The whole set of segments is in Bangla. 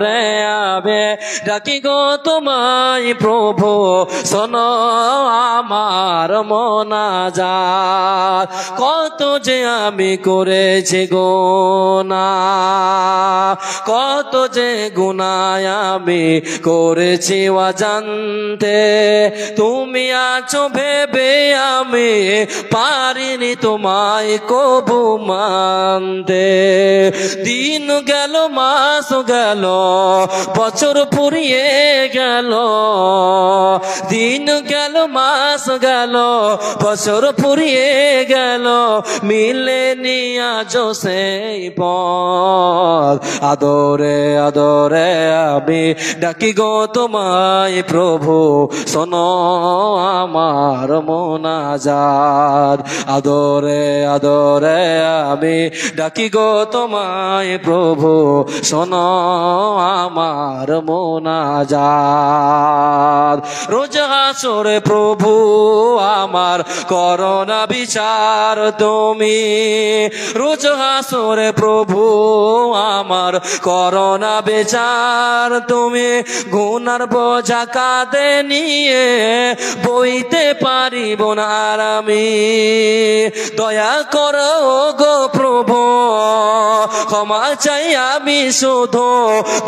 রে আবে ডাকি গো তোমায় প্রভু শোনো আমার মোনাজাত কত যে আমি করেছি গুনাহ কত যে গুনাহ আমি করেছি অজান্তে তুমি আছো ভেবে আমি পারিনি তোমায় কবু মানতে দিন গেল মাস গেল বছর ফুরিয়ে গেল দিন গেল মাস গেল বছর ফুরিয়ে গেল মিলেনি আজও সেই পথ আদরে আদরে আমি ডাকি গো তোমায় প্রভু শোনো আমার মোনাজাত আদরে আদরে আমি ডাকি গো তোমায় প্রভু শোনো আমার মোনাজাত রোজ হাসরে প্রভু আমার করোনা বিচার তুমি রোজ হাসরে প্রভু আমার করোনা বিচার তুমি গুনার বোঝা কাঁধে নিয়ে বইতে পারিব না আর আমি দয়া করো গো প্রভু ক্ষমা চাই আমি শুধু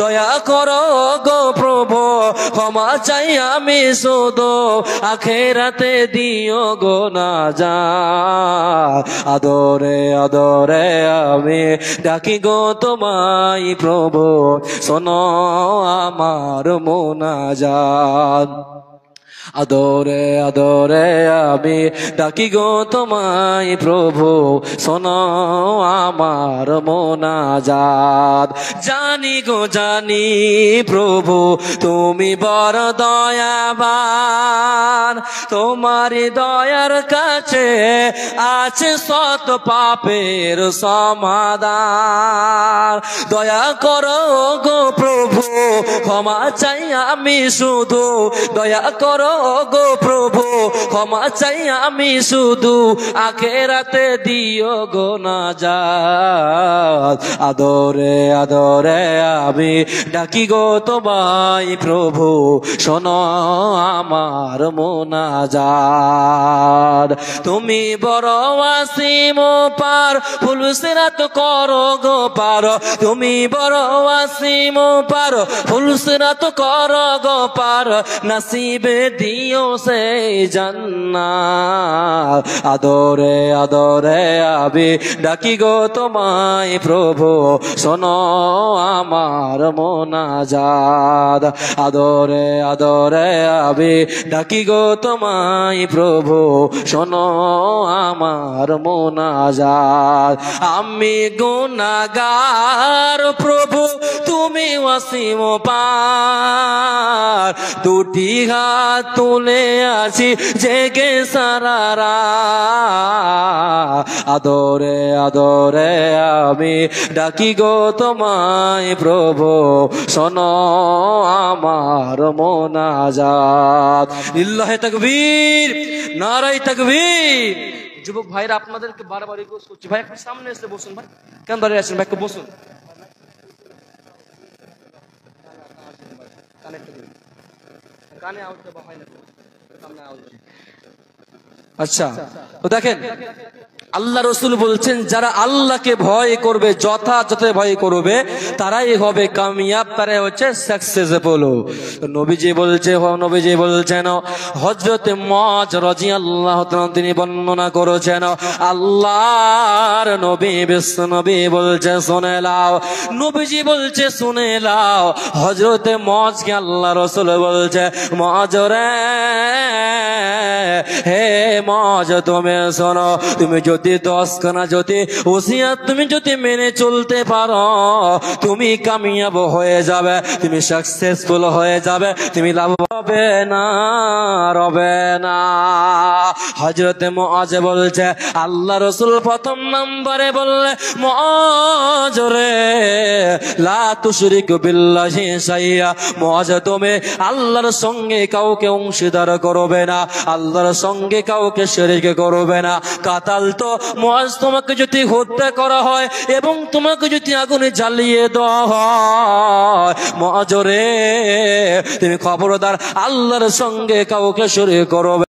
দয়া করো গো প্রভু ক্ষমা চাই আমি শুধু আখেরাতে দিও গো নাজাত আদরে আদরে আমি ডাকি গো তোমায় প্রভু শোনো আমার মোনাজাত আদরে আদরে আমি ডাকি গো তোমায় প্রভু শোনো আমার মোনাজাত জানি গো জানি প্রভু তুমি বড় দয়াবান তোমার দয়ার কাছে আছে শত পাপের সমাধান দয়া করো গো প্রভু ক্ষমা চাই আমি শুধু দয়া করো গো প্রভু ক্ষমা চাই আমি শুধু আখেরাতে দিও গো নাজাত আদরে আদরে আমি ডাকি গো তোমায় প্রভু শোনো আমার মোনাজাত তুমি বড় ওয়াসিম পার ফুলসিরাত করো গো পার তুমি বড় ওয়াসিম পার ফুলসিরাত করো গো পার নসিবে দিও সে জান্নাত আদরে আদরে আমি ডাকি গো তোমায় প্রভু শোনো আমার মোনাজাত আদরে আদরে আমি ডাকি গো তোমায় প্রভু শোনো আমার মোনাজাত আমি গুনাহগার প্রভু তুমি ওয়াসিম পার দুটি হাত তুলে আছি জেগে সারারা আদরে আদরে আমি ডাকি গো তোমায় প্রভু শোনো আমার মোনাজাত লিল্লাহে তাকবীর নারায়ে তাকবীর যুবক ভাইরা আপনাদেরকে বারবার রিকোয়েস্ট করছি ভাই একটু সামনে এসে বসুন ভাই কেন দাঁড়িয়ে আছেন ভাই একটু বসুন কানে আওয়াজ দেওয়া হয় না সামনে আওয়াজ আচ্ছা তো দেখেন আল্লাহ রসুল বলছেন যারা আল্লাহকে ভয় করবে যথাযথ ভয় করবে তারাই হবে কামিয়াব তারাই হচ্ছে সাকসেসফুল নবীজি বলছেন হযরত মুআয রাদিয়াল্লাহু তাআলা তিনি বর্ণনা করেছেন আল্লাহর নবী বিশ্ব নবী বলছে শুনে নাও নবীজি বলছে শুনে নাও হযরত মুআযকে আল্লাহ রসুল বলছে মুআয রে হে মুআয তুমি শোনো তুমি যদি 10 খানা যদি ওসিয়ত তুমি যদি মেনে চলতে পারো তুমি কামিয়াব হয়ে যাবে তুমি সাকসেসফুল হয়ে যাবে তুমি লাভ হবে না হযরত মুআয বলছে আল্লাহ রাসূল প্রথম নম্বরে বললে মুআয রে লা তুশরিকু বিল্লাহি শাইআ মুআয তুমি আল্লাহর সঙ্গে কাউকে অংশীদার করবে না আল্লাহর সঙ্গে কাউকে শরীক করবে না কাতাল তো মুআয তোমাকে যদি হত্যা করা হয় এবং তোমাকে যদি আগুনে জ্বালিয়ে দেওয়া হয় হয় মুআজরে তুমি খবরদার আল্লাহর সঙ্গে কাউকে শরীক করবে